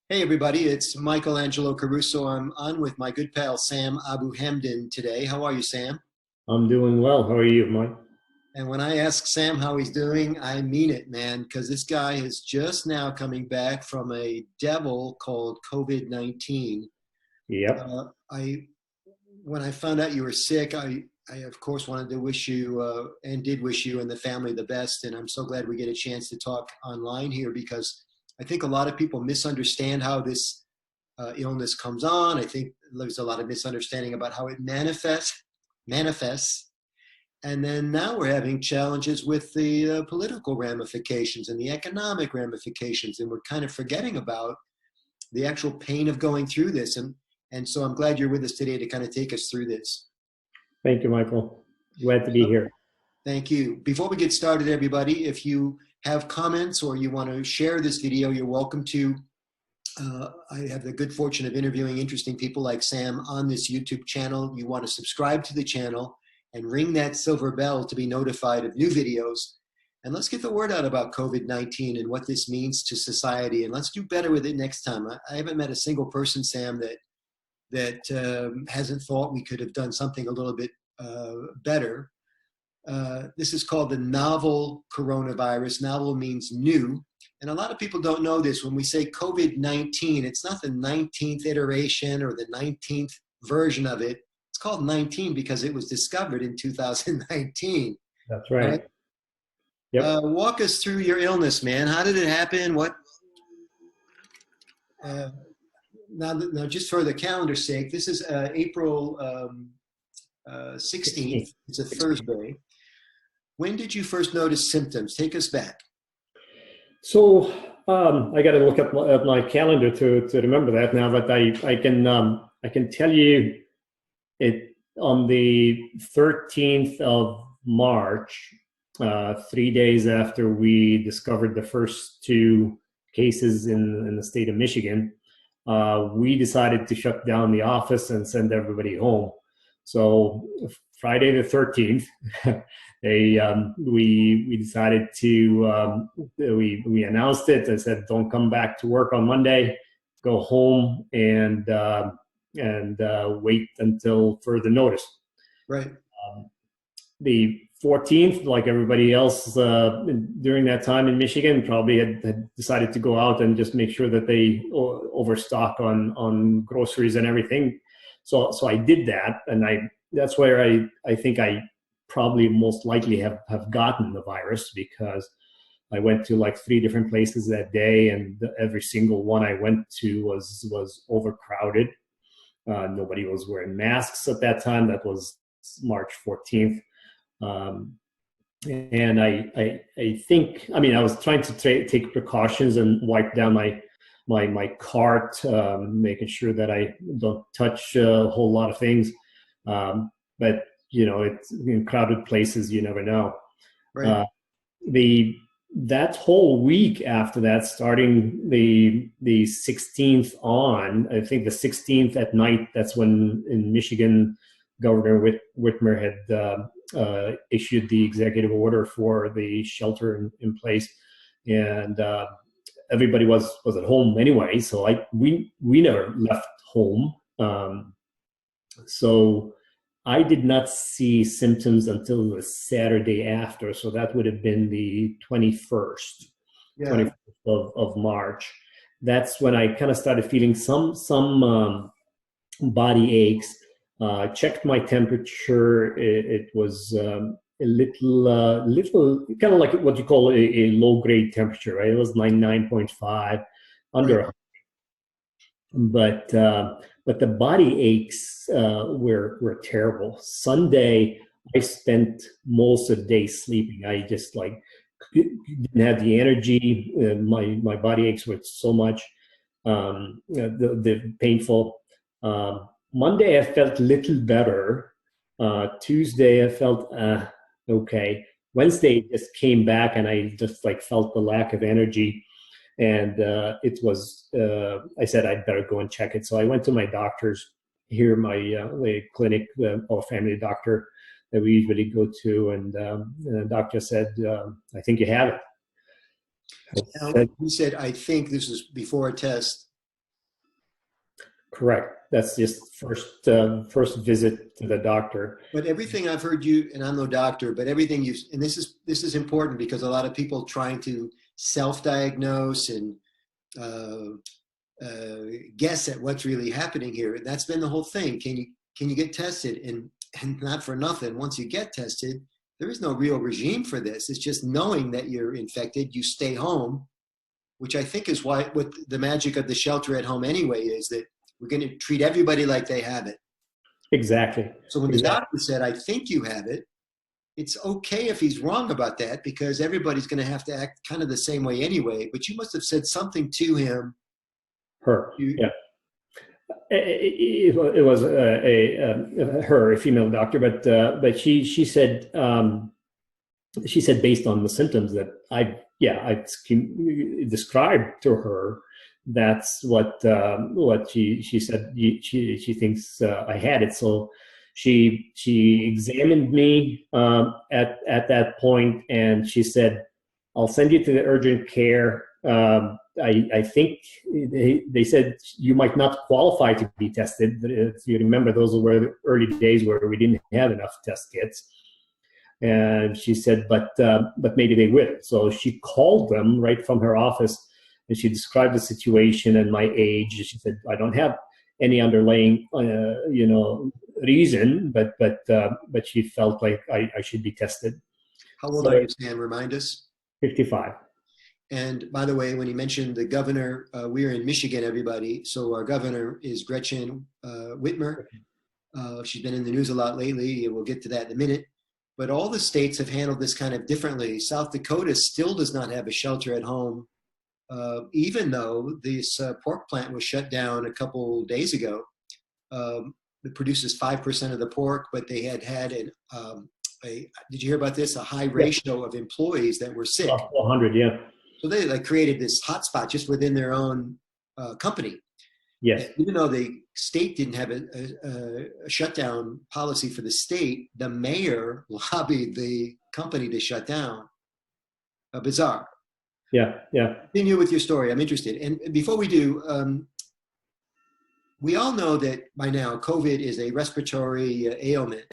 Hey everybody, it's Michelangelo Caruso. I'm on with my good pal Sam Abu-Hamdan today. How are you, Sam? I'm doing well. How are you, Mike? And when I ask Sam how he's doing, I mean it, man, because this guy is just now coming back from a devil called COVID-19. Yep. I when I found out you were sick, I of course wanted to wish you and did wish you and the family the best. And I'm so glad we get a chance to talk online here because I think a lot of people misunderstand how this illness comes on. I think there's a lot of misunderstanding about how it manifests. And then now we're having challenges with the political ramifications and the economic ramifications, and we're kind of forgetting about the actual pain of going through this. And so I'm glad you're with us today to kind of take us through this. Thank you, Michael. Glad to be here. Thank you. Before we get started, everybody, if you have comments or you want to share this video, you're welcome to. I have the good fortune of interviewing interesting people like Sam on this YouTube channel. You want to subscribe to the channel and ring that silver bell to be notified of new videos. And let's get the word out about COVID-19 and what this means to society. And let's do better with it next time. I haven't met a single person, Sam, that hasn't thought we could have done something a little bit better. This is called the novel coronavirus. Novel means new. And a lot of people don't know this. When we say COVID-19, it's not the 19th iteration or the 19th version of it. It's called 19 because it was discovered in 2019. That's right. Right? Yep. Walk us through your illness, man. How did it happen? What? Now, just for the calendar's sake, this is April 16th. It's a Thursday. When did you first notice symptoms? Take us back. So I got to look at my calendar to remember that now, but I can tell you it on the 13th of March, 3 days after we discovered the first two cases in the state of Michigan. We decided to shut down the office and send everybody home. So Friday the 13th, we decided to we announced it. I said, don't come back to work on Monday. Go home and wait until further notice. Right. The 14th, like everybody else during that time in Michigan, probably had decided to go out and just make sure that they overstock on groceries and everything. So I did that, and that's where I think I probably most likely have gotten the virus, because I went to like 3 different places that day, and every single one I went to was overcrowded. Nobody was wearing masks at that time. That was March 14th. And I think, I mean, I was trying to take precautions and wipe down my cart, making sure that I don't touch a whole lot of things. But you know, it's in crowded places, you never know. Right. That whole week after that, starting the 16th on, I think the 16th at night, that's when in Michigan, Governor Whitmer had issued the executive order for the shelter in place, and everybody was at home anyway. So we never left home. So I did not see symptoms until the Saturday after. So that would have been the 21st, Yeah. 21st of March. That's when I kind of started feeling some body aches. Checked my temperature. It was a little kind of like what you call a low grade temperature, right? It was 99.5, under. Right. But the body aches were terrible. Sunday, I spent most of the day sleeping. I just like didn't have the energy. My body aches were so much. The painful. Monday, I felt a little better. Tuesday, I felt okay. Wednesday, it just came back, and I just like felt the lack of energy. And it was, I said, I'd better go and check it. So I went to my doctor's here, my the clinic, or family doctor that we usually go to. And the doctor said, I think you have it. Now, you said, I think this was before a test. Correct. That's just first visit to the doctor. But everything I've heard you, and I'm no doctor, but everything you, and this is important because a lot of people trying to self-diagnose and guess at what's really happening here. That's been the whole thing. Can you get tested? And not for nothing, once you get tested, there is no real regime for this. It's just knowing that you're infected, you stay home, which I think is what the magic of the shelter at home anyway is, that we're going to treat everybody like they have it. Exactly. So when the doctor said, I think you have it, it's okay if he's wrong about that, because everybody's going to have to act kind of the same way anyway. But you must have said something to him. Her, yeah. It was a female doctor, but she said based on the symptoms that I described to her, that's what she said she thinks I had it. So she examined me at that point, and she said, I'll send you to the urgent care. I think they said you might not qualify to be tested. If you remember, those were the early days where we didn't have enough test kits. And she said, but maybe they will. So she called them right from her office, and she described the situation and my age. She said, I don't have any underlying, reason, but she felt like I should be tested. How old are you, Sam? Remind us. 55. And by the way, when you mentioned the governor, we're in Michigan, everybody. So our governor is Gretchen Whitmer. She's been in the news a lot lately. We'll get to that in a minute. But all the states have handled this kind of differently. South Dakota still does not have a shelter at home, even though this pork plant was shut down a couple days ago. It produces 5% of the pork, but they had did you hear about this? A high ratio of employees that were sick. 100, yeah. So they created this hotspot just within their own company. Yes. Even though the state didn't have a shutdown policy for the state, the mayor lobbied the company to shut down. Bizarre. Yeah. Continue with your story. I'm interested. And before we do, we all know that by now COVID is a respiratory ailment.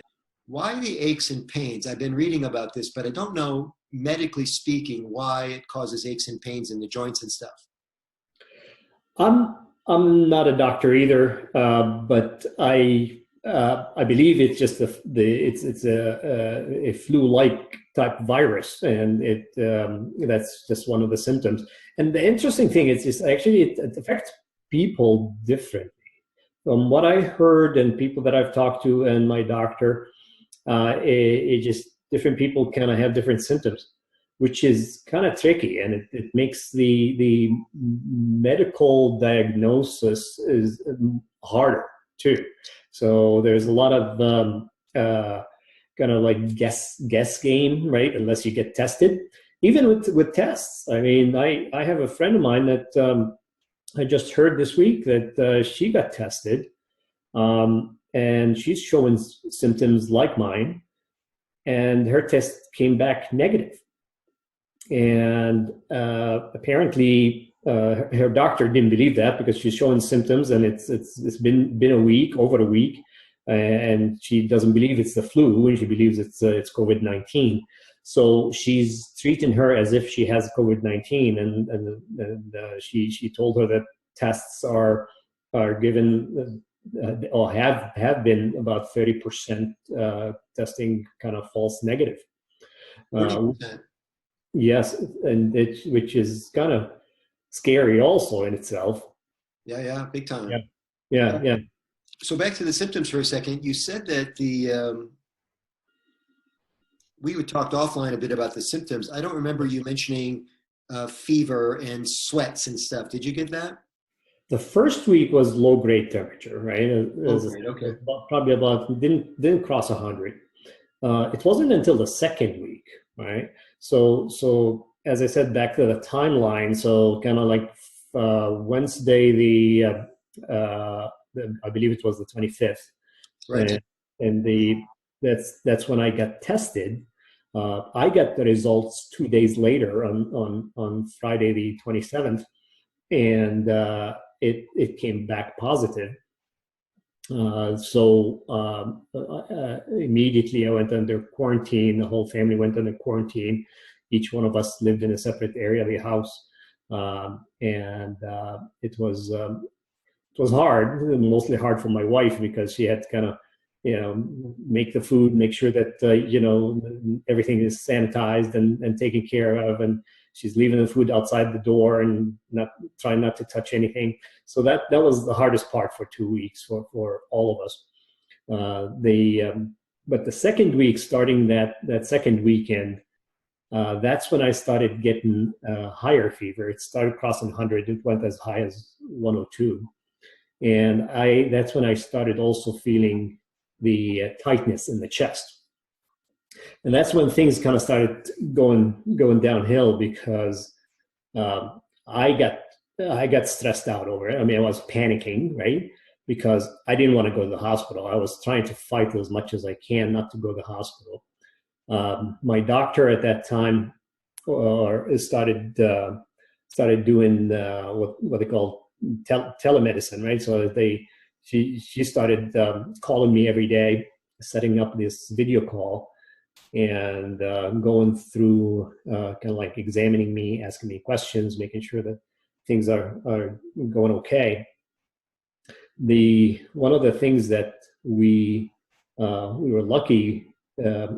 Why the aches and pains? I've been reading about this, but I don't know, medically speaking, why it causes aches and pains in the joints and stuff. I'm not a doctor either, but I believe it's just it's a flu-like type virus, and that's just one of the symptoms. And the interesting thing is actually it affects people differently. From what I heard and people that I've talked to and my doctor, it just different people kind of have different symptoms, which is kind of tricky, and it makes the medical diagnosis is harder too. So there's a lot of kind of like guess game, right? Unless you get tested, even with tests. I mean, I have a friend of mine that I just heard this week that she got tested, and she's showing symptoms like mine, and her test came back negative. And apparently her doctor didn't believe that, because she's showing symptoms, and it's been over a week, and she doesn't believe it's the flu, and she believes it's COVID-19. So she's treating her as if she has COVID-19, and she told her that tests are given or have been about 30% testing kind of false negative. 30%. Yes, and which is kind of scary also in itself. Yeah, big time. Yeah. So back to the symptoms for a second. You said that we talked offline a bit about the symptoms. I don't remember you mentioning fever and sweats and stuff. Did you get that? The first week was low-grade temperature, right? Okay. Probably about didn't cross 100. It wasn't until the second week, right? So as I said, back to the timeline. So kind of like Wednesday, I believe it was the 25th, right? And that's when I got tested. I got the results 2 days later on Friday the 27th, and it came back positive. Immediately I went under quarantine. The whole family went under quarantine. Each one of us lived in a separate area of the house. It was hard, mostly hard for my wife because she had to kind of, make the food, make sure that, everything is sanitized and taken care of. And she's leaving the food outside the door and trying not to touch anything. So that was the hardest part for 2 weeks for all of us. But the second week, starting that second weekend, that's when I started getting higher fever. It started crossing 100. It went as high as 102. And that's when I started also feeling the tightness in the chest. And that's when things kind of started going downhill because I got stressed out over it. I mean, I was panicking, right? Because I didn't want to go to the hospital. I was trying to fight as much as I can not to go to the hospital. My doctor at that time started doing what they call telemedicine, right? So she started calling me every day, setting up this video call, and going through kind of like examining me, asking me questions, making sure that things are going okay. One of the things that we were lucky.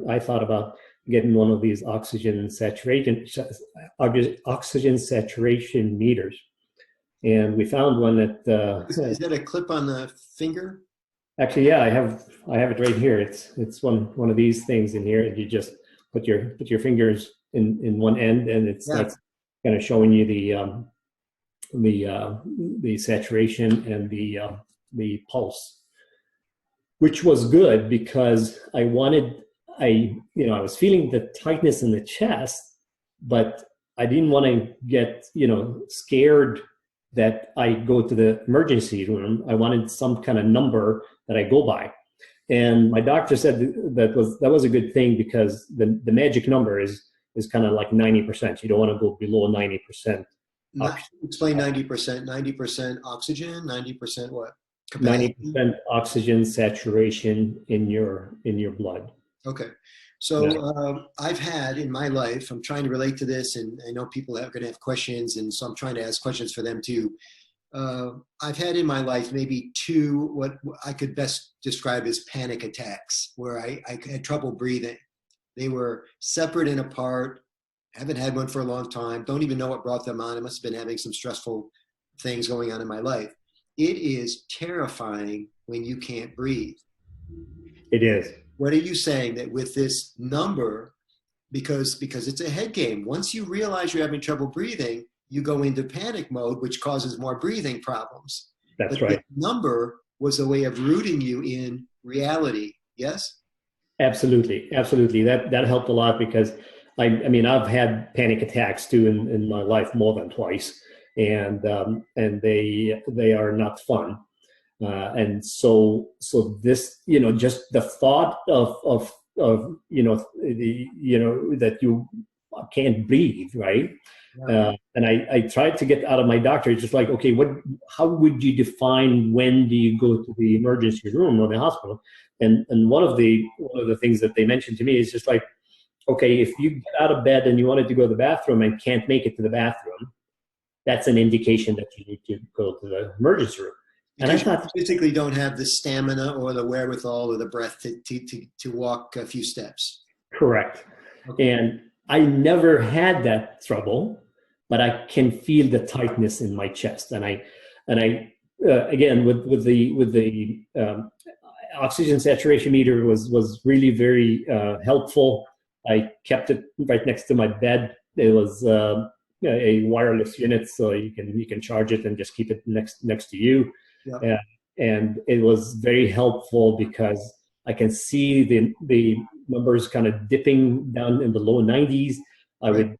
I thought about getting one of these oxygen saturation meters. And we found one that is that a clip on the finger? Actually, yeah, I have it right here. It's one of these things in here. You just put your fingers in one end, and it's kind of showing you the saturation and the pulse, which was good because I was feeling the tightness in the chest, but I didn't want to get scared that I go to the emergency room. I wanted some kind of number that I go by. And my doctor said that was a good thing because the magic number is kind of like 90%. You don't want to go below 90%. Explain 90%. 90% oxygen, 90% what? Capacity? 90% oxygen saturation in your blood. Okay. So I've had in my life, I'm trying to relate to this, and I know people are going to have questions, and so I'm trying to ask questions for them too. I've had in my life maybe two, what I could best describe as panic attacks, where I had trouble breathing. They were separate and apart. Haven't had one for a long time. Don't even know what brought them on. I must have been having some stressful things going on in my life. It is terrifying when you can't breathe. It is. What are you saying that with this number, because it's a head game, once you realize you're having trouble breathing, you go into panic mode, which causes more breathing problems. That's but right. The number was a way of rooting you in reality. Yes? Absolutely. That helped a lot because I mean, I've had panic attacks too in my life more than twice, and they are not fun. And so this, just the thought of that you can't breathe, right? Yeah. And I tried to get out of my doctor. It's just like, okay, how would you define when do you go to the emergency room or the hospital? And one of the things that they mentioned to me is just like, okay, if you get out of bed and you wanted to go to the bathroom and can't make it to the bathroom, that's an indication that you need to go to the emergency room. Because and I thought you physically don't have the stamina or the wherewithal or the breath to walk a few steps. Correct. Okay. And I never had that trouble, but I can feel the tightness in my chest. And I again with the oxygen saturation meter was really very helpful. I kept it right next to my bed. It was a wireless unit, so you can charge it and just keep it next to you. Yeah. And it was very helpful because I can see the numbers kind of dipping down in the low 90s. I would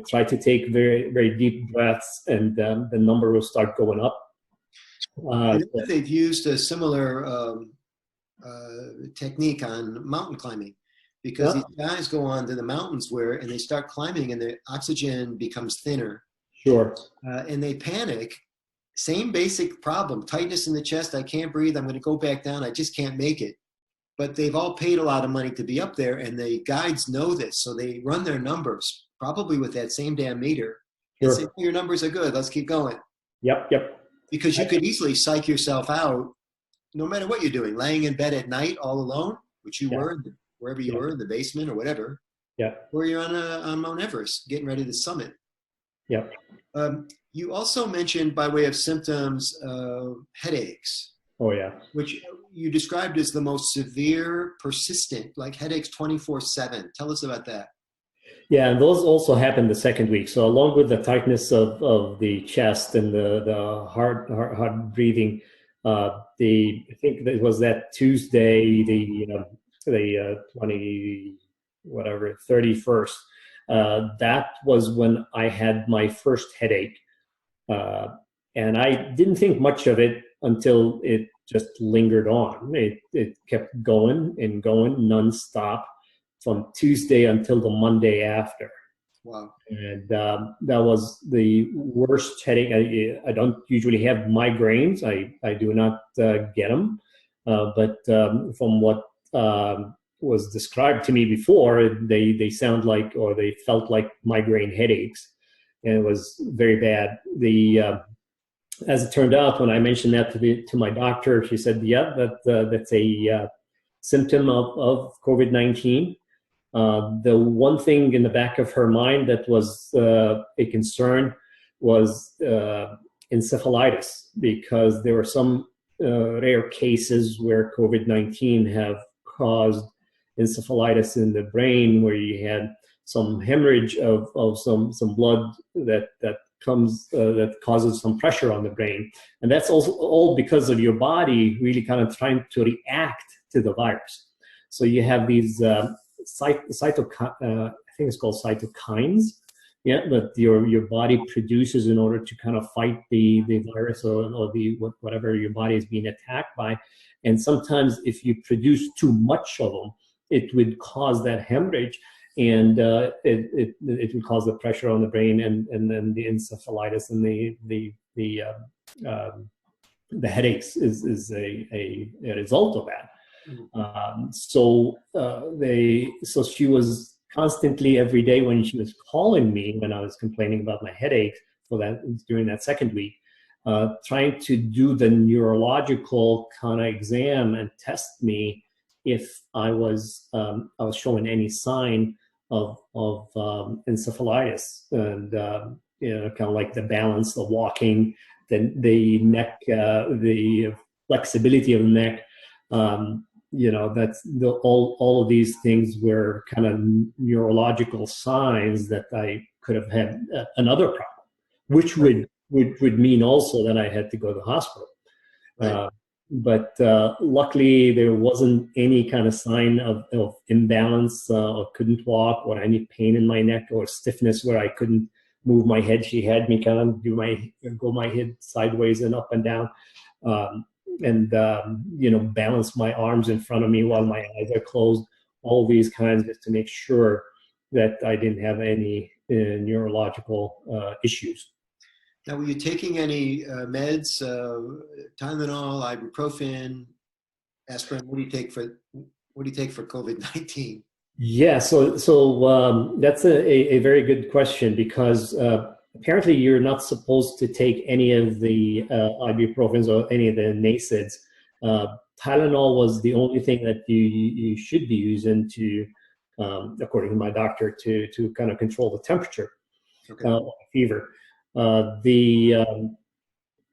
try to take very, very deep breaths, and the number will start going up. They've used a similar technique on mountain climbing, because these guys go on to the mountains and they start climbing and the oxygen becomes thinner. Sure. And they panic Same basic problem, tightness in the chest. I can't breathe. I'm going to go back down. I just can't make it. But they've all paid a lot of money to be up there, and the guides know this. So they run their numbers, probably with that same damn meter, and say, Sure. your numbers are good. Let's keep going. Yep. Yep. Because you could easily psych yourself out no matter what you're doing, laying in bed at night all alone, which you Yeah. were, wherever you Yeah. were, in the basement or whatever, Yeah. or you're on Mount Everest getting ready to summit. Yeah. You also mentioned, by way of symptoms, headaches, Oh yeah. which you described as the most severe, persistent, like headaches 24/7. Tell us about that. Yeah, and those also happened the second week. So along with the tightness of the chest and the hard breathing, I think it was that Tuesday, the 20 whatever 31st. That was when I had my first headache, and I didn't think much of it until it just lingered on. It kept going and going nonstop from Tuesday until the Monday after. Wow. And that was the worst headache. I don't usually have migraines. I do not get them. But from what was described to me before, they sound like, or they felt like migraine headaches. And it was very bad. As it turned out, when I mentioned that to my doctor, she said, yeah, that's a symptom of COVID-19. The one thing in the back of her mind that was a concern was encephalitis, because there were some rare cases where COVID-19 have caused encephalitis in the brain, where you had some hemorrhage of some blood that causes some pressure on the brain. And that's also all because of your body really kind of trying to react to the virus. So you have these I think it's called cytokines, yeah, that your body produces in order to kind of fight the virus or whatever your body is being attacked by. And sometimes if you produce too much of them, it would cause that hemorrhage, and it would cause the pressure on the brain, and then the encephalitis and the headaches is a result of that. So she was constantly, every day when she was calling me when I was complaining about my headache during that second week, trying to do the neurological kind of exam and test me if I was showing any sign of encephalitis, and kind of like the balance, the walking, the neck, the flexibility of the neck. That's all of these things were kind of neurological signs that I could have had another problem, which would mean also that I had to go to the hospital. Right. But luckily, there wasn't any kind of sign of imbalance, or couldn't walk, or any pain in my neck, or stiffness where I couldn't move my head. She had me kind of go my head sideways and up and down. And balance my arms in front of me while my eyes are closed, all these kinds, just to make sure that I didn't have any neurological issues. Now, were you taking any meds, Tylenol, ibuprofen, aspirin? What do you take for COVID-19? Yeah, so that's a very good question, because apparently you're not supposed to take any of the ibuprofens or any of the NSAIDs. Tylenol was the only thing that you should be using to, according to my doctor, to kind of control the temperature, Okay. fever.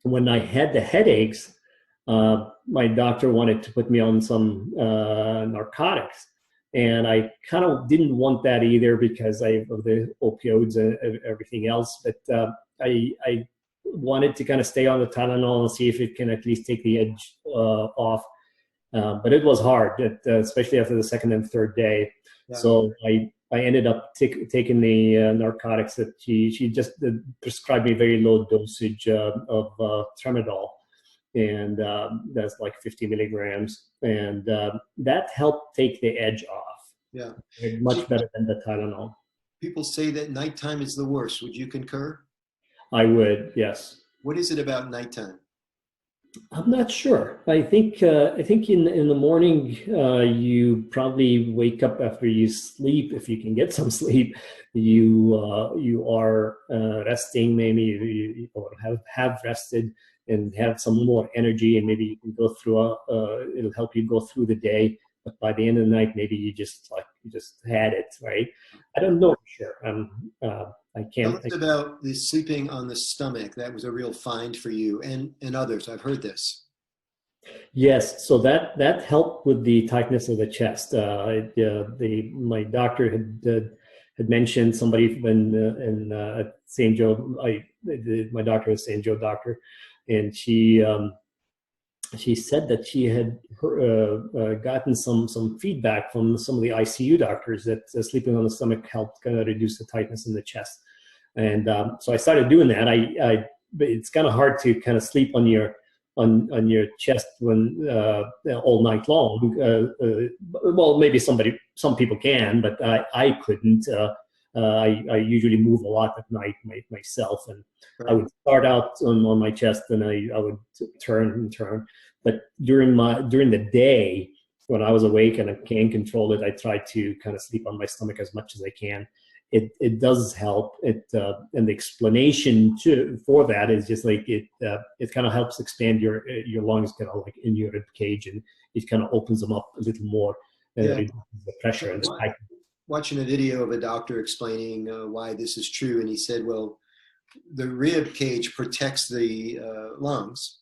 When I had the headaches, my doctor wanted to put me on some narcotics. And I kind of didn't want that either, because of the opioids and everything else. But I wanted to kind of stay on the Tylenol and see if it can at least take the edge off. But it was hard, especially after the second and third day. Yeah. So I ended up taking the narcotics that she just prescribed me, very low dosage of tramadol. And that's like 50 milligrams, and that helped take the edge off. Yeah, Much better than the Tylenol. People say that nighttime is the worst. Would you concur? I would, yes. What is it about nighttime? I'm not sure. I think in the morning you probably wake up after you sleep, if you can get some sleep. You are resting, maybe or have rested and have some more energy, and maybe you can go through it'll help you go through the day. But by the end of the night, maybe you just had it, right? I don't know for sure. I Tell can't. us about the sleeping on the stomach. That was a real find for you and others. I've heard this. Yes, so that helped with the tightness of the chest. My doctor had mentioned somebody at St. Joe. My doctor is St. Joe doctor, and she said that she had gotten some feedback from some of the ICU doctors that sleeping on the stomach helped kind of reduce the tightness in the chest. And so I started doing that. But it's kind of hard to kind of sleep on your chest when all night long. Well, maybe some people can, but I couldn't. I usually move a lot at night myself, and I would start out on my chest, and I would turn and turn. But during the day, when I was awake and I can control it, I try to kind of sleep on my stomach as much as I can. It does help. And the explanation for that is just like it kind of helps expand your lungs, kind of like in your rib cage, and it kind of opens them up a little more, reduces the pressure and spike. Watching a video of a doctor explaining why this is true, and he said, well, the rib cage protects the lungs,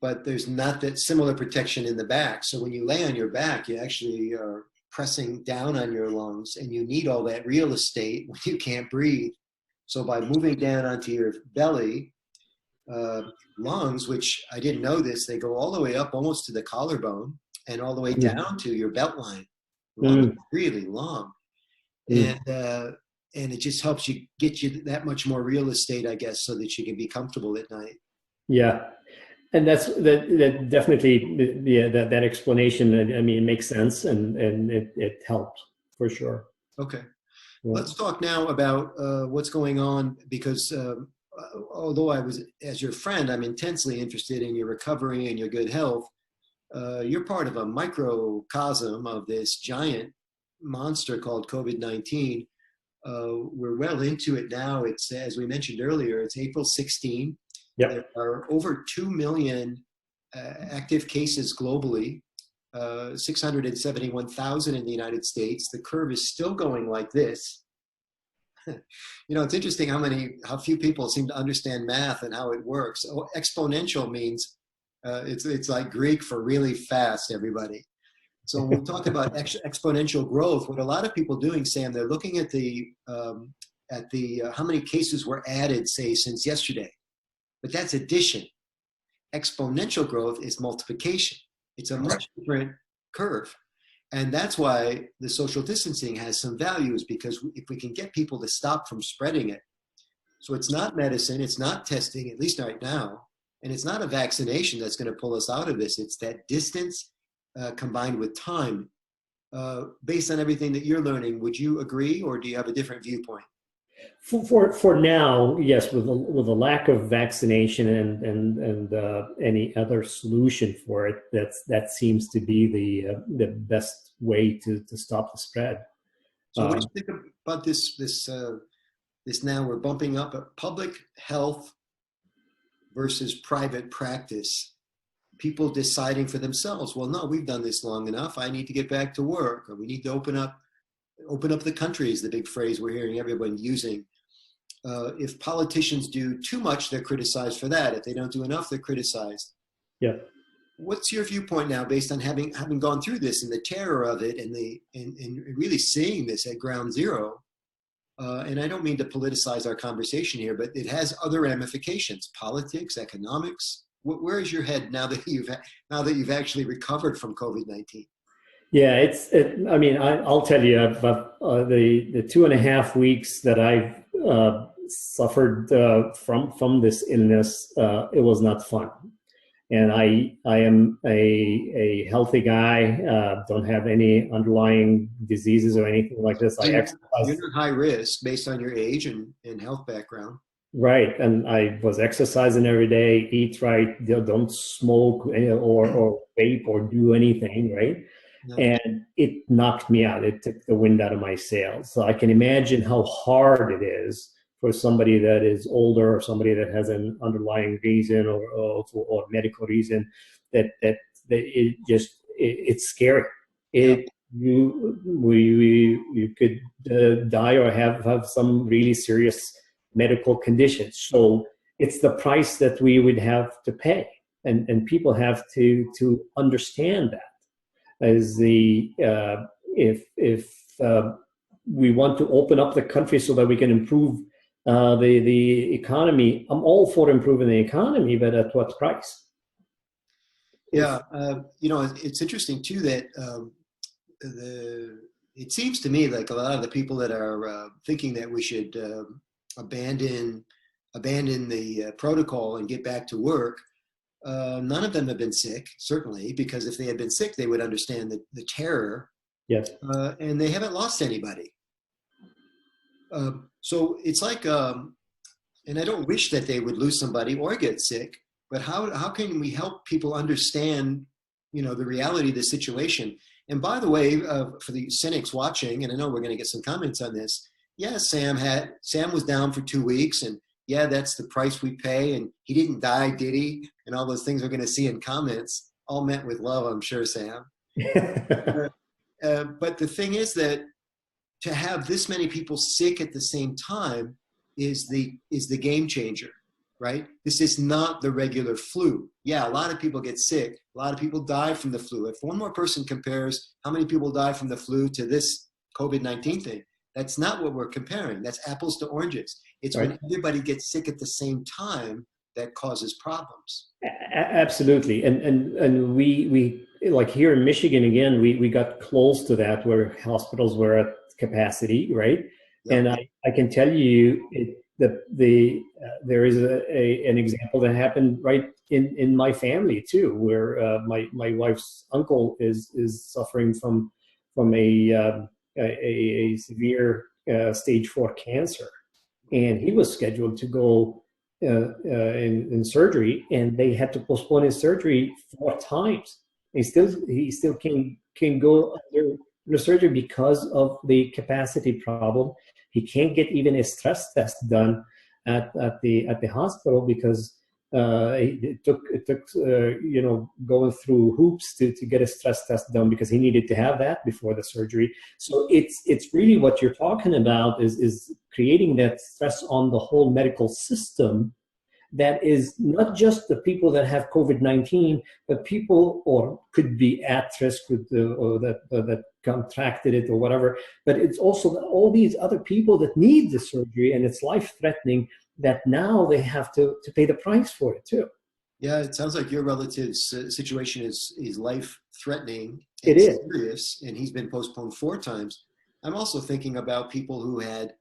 but there's not that similar protection in the back. So when you lay on your back, you actually are pressing down on your lungs, and you need all that real estate when you can't breathe. So by moving down onto your belly, lungs, which I didn't know this, they go all the way up almost to the collarbone and all the way down to your belt line. Lungs really long. And it just helps you get you that much more real estate, I guess, so that you can be comfortable at night. Yeah. And that definitely, that explanation, I mean, it makes sense, and it helped for sure. Okay. Yeah. Let's talk now about what's going on, because although I was, as your friend, I'm intensely interested in your recovery and your good health. You're part of a microcosm of this giant monster called COVID-19. We're well into it now. It's, as we mentioned earlier, it's April 16. Yep. There are over 2 million active cases globally, 671,000 in the United States. The curve is still going like this. You know, it's interesting how few people seem to understand math and how it works. Oh, exponential means it's like Greek for really fast, everybody. So when we talk about exponential growth, what a lot of people are doing, Sam, they're looking at how many cases were added, say, since yesterday. But that's addition. Exponential growth is multiplication. It's a much different curve. And that's why the social distancing has some values, because if we can get people to stop from spreading it. So it's not medicine, it's not testing, at least right now, and it's not a vaccination that's going to pull us out of this. It's that distance combined with time. Based on everything that you're learning, would you agree, or do you have a different viewpoint? For now, yes. With a lack of vaccination and any other solution for it, that seems to be the best way to stop the spread. So what do you think about this now we're bumping up at public health versus private practice? People deciding for themselves, well, no, we've done this long enough. I need to get back to work, or we need to open up the country is the big phrase we're hearing everyone using. If politicians do too much, they're criticized for that. If they don't do enough, they're criticized. Yeah. What's your viewpoint now, based on having gone through this and the terror of it, and really seeing this at ground zero? And I don't mean to politicize our conversation here, but it has other ramifications: politics, economics. Where is your head now that you've actually recovered from COVID-19? Yeah, I mean, I'll tell you, the 2.5 weeks that I've suffered from this illness, it was not fun. And I am a healthy guy, don't have any underlying diseases or anything like this. I exercise. You're not high risk based on your age and health background. Right, and I was exercising every day, eat right, don't smoke or vape or do anything, right? Yeah. And it knocked me out. It took the wind out of my sails. So I can imagine how hard it is for somebody that is older or somebody that has an underlying reason or medical reason that it's scary. Yeah. You could die or have some really serious medical conditions. So it's the price that we would have to pay, and people have to understand that as the if we want to open up the country so that we can improve the economy. I'm all for improving the economy, but at what price? Yeah. It's interesting too that it seems to me like a lot of the people that are thinking that we should abandon the protocol and get back to work. None of them have been sick, certainly, because if they had been sick, they would understand the terror. Yes. And they haven't lost anybody. So it's like, and I don't wish that they would lose somebody or get sick, but how can we help people understand, the reality of the situation? And by the way, for the cynics watching, and I know we're going to get some comments on this. Yeah, Sam was down for 2 weeks, and yeah, that's the price we pay. And he didn't die, did he? And all those things we're going to see in comments, all meant with love, I'm sure, Sam. But the thing is that to have this many people sick at the same time is the game changer, right? This is not the regular flu. Yeah, a lot of people get sick. A lot of people die from the flu. If one more person compares how many people die from the flu to this COVID-19 thing, that's not what we're comparing. That's apples to oranges. It's right. When everybody gets sick at the same time that causes problems. Absolutely. And we like here in Michigan, again, we got close to that where hospitals were at capacity, right? Yep. And I can tell you there is an example that happened right in my family too, where my wife's uncle is suffering from a severe stage 4 cancer, and he was scheduled to go in surgery, and they had to postpone his surgery 4 times. He still can go under the surgery because of the capacity problem. He can't get even a stress test done at the hospital because it took going through hoops to get a stress test done because he needed to have that before the surgery. So it's really what you're talking about is creating that stress on the whole medical system. That is not just the people that have COVID-19, but people or could be at risk with that contracted it or whatever. But it's also all these other people that need the surgery, and it's life-threatening, that now they have to pay the price for it too. Yeah, it sounds like your relative's situation is life-threatening. It is serious, and he's been postponed 4 times. I'm also thinking about people who had,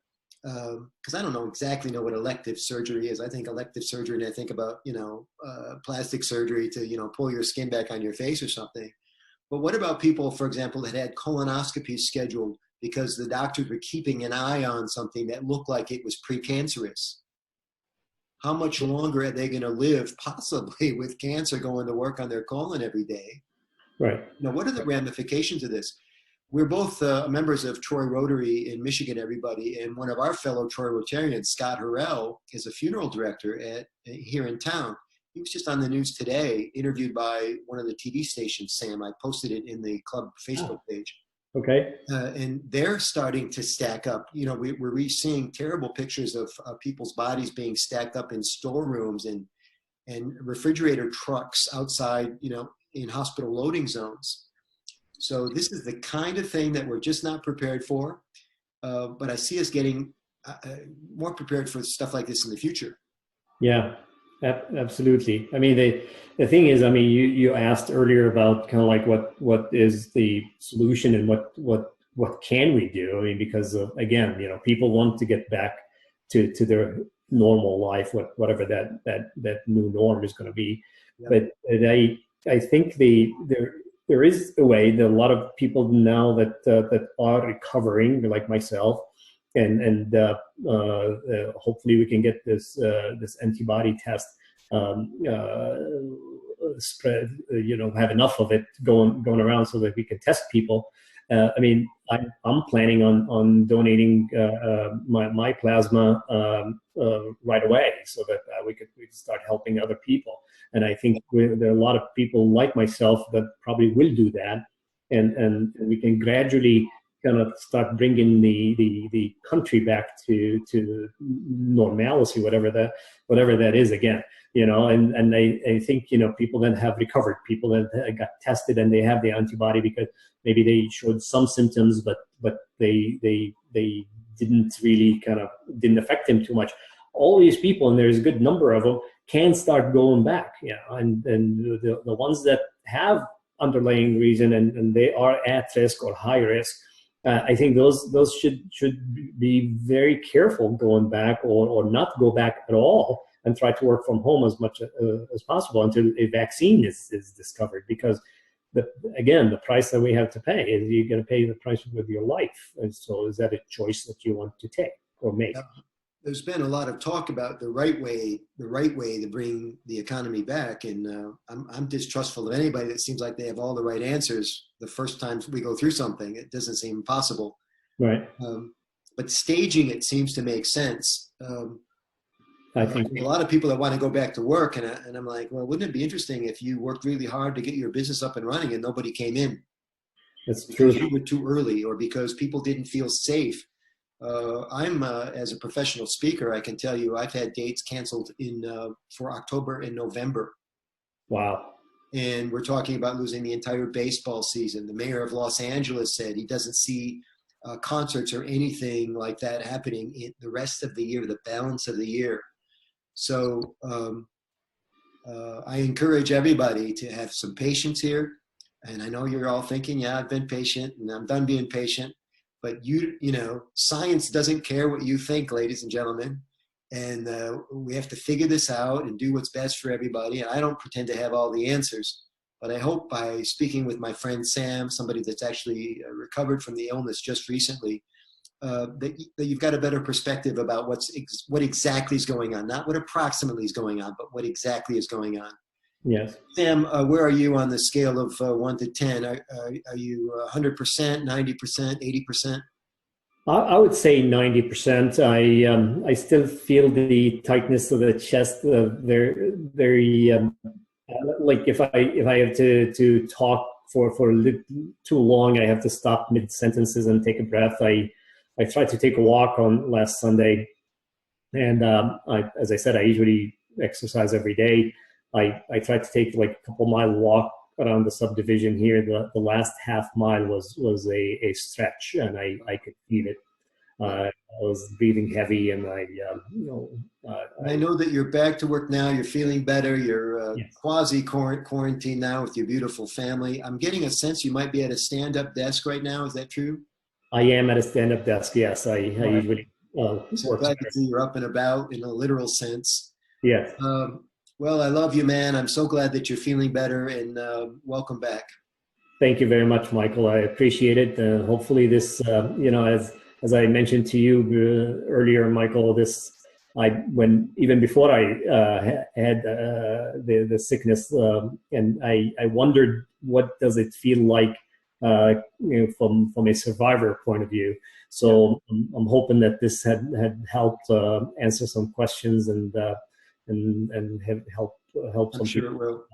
because I don't exactly know what elective surgery is. I think elective surgery, and I think about, plastic surgery to, pull your skin back on your face or something. But what about people, for example, that had colonoscopies scheduled because the doctors were keeping an eye on something that looked like it was precancerous? How much longer are they going to live, possibly, with cancer going to work on their colon every day? Right. What are the ramifications of this? We're both members of Troy Rotary in Michigan, everybody, and one of our fellow Troy Rotarians, Scott Harrell, is a funeral director here in town. He was just on the news today, interviewed by one of the TV stations, Sam. I posted it in the club Facebook page. Okay. And they're starting to stack up. We're seeing terrible pictures of people's bodies being stacked up in storerooms and refrigerator trucks outside, in hospital loading zones. So this is the kind of thing that we're just not prepared for. But I see us getting more prepared for stuff like this in the future. Yeah, absolutely. I mean, the thing is, I mean, you asked earlier about kind of like what is the solution and what can we do? I mean, because again, people want to get back to their normal life, whatever that new norm is going to be. Yep. But I think there is a way that a lot of people now that are recovering, like myself, hopefully we can get this antibody test spread, have enough of it going around so that we can test people. I mean, I'm planning on donating my plasma right away so that we could start helping other people. And I think there are a lot of people like myself that probably will do that, and we can gradually kind of start bringing the country back to normalcy, whatever that is again. And I think people that have recovered, people that got tested and they have the antibody because maybe they showed some symptoms, but they didn't really didn't affect them too much. All these people, and there's a good number of them, can start going back. And the ones that have underlying reason and they are at risk or high risk, I think those should be very careful going back or not go back at all, and try to work from home as much as possible until a vaccine is discovered. Because the price that we have to pay is you're going to pay the price with your life. And so is that a choice that you want to take or make? There's been a lot of talk about the right way to bring the economy back. And I'm distrustful of anybody that seems like they have all the right answers the first time we go through something. It doesn't seem possible. Right. But staging it seems to make sense. I think a lot of people that want to go back to work, and I'm like, well, wouldn't it be interesting if you worked really hard to get your business up and running and nobody came in? That's because true. you were too early, or because people didn't feel safe. I'm as a professional speaker, I can tell you I've had dates canceled for October and November. Wow. And we're talking about losing the entire baseball season. The mayor of Los Angeles said he doesn't see concerts or anything like that happening in the rest of the year, the balance of the year. So I encourage everybody to have some patience here. And I know you're all thinking, yeah, I've been patient and I'm done being patient. But science doesn't care what you think, ladies and gentlemen. And we have to figure this out and do what's best for everybody. And I don't pretend to have all the answers. But I hope by speaking with my friend Sam, somebody that's actually recovered from the illness just recently, that you've got a better perspective about what exactly is going on. Not what approximately is going on, but what exactly is going on. Yes. Sam, where are you on the scale of 1 to 10? Are you 100%, 90%, 80%? I would say 90%. I still feel the tightness of the chest. Very like if I have to talk for a little too long, I have to stop mid sentences and take a breath. I tried to take a walk on last Sunday, and as I said, I usually exercise every day. I tried to take like a couple-mile walk around the subdivision here. The last half mile was a stretch, and I could feel it. I was breathing heavy, and I know that you're back to work now. You're feeling better. You're yes. quasi-quarantine now with your beautiful family. I'm getting a sense you might be at a stand-up desk right now. Is that true? I am at a stand-up desk. Yes, I usually. So glad to see you're up and about in a literal sense. Yes. Well, I love you, man. I'm so glad that you're feeling better, and welcome back. Thank you very much, Michael. I appreciate it. Hopefully this, as I mentioned to you earlier, Michael, even before I had the sickness, and I wondered what does it feel like, from a survivor point of view. So I'm hoping that this had helped answer some questions and have help some I'm sure people. it will.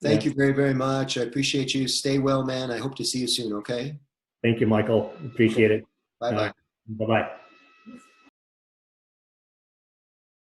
Thank you very, very much. I appreciate you. Stay well, man. I hope to see you soon, okay? Thank you, Michael. Appreciate it. Bye-bye. Bye-bye.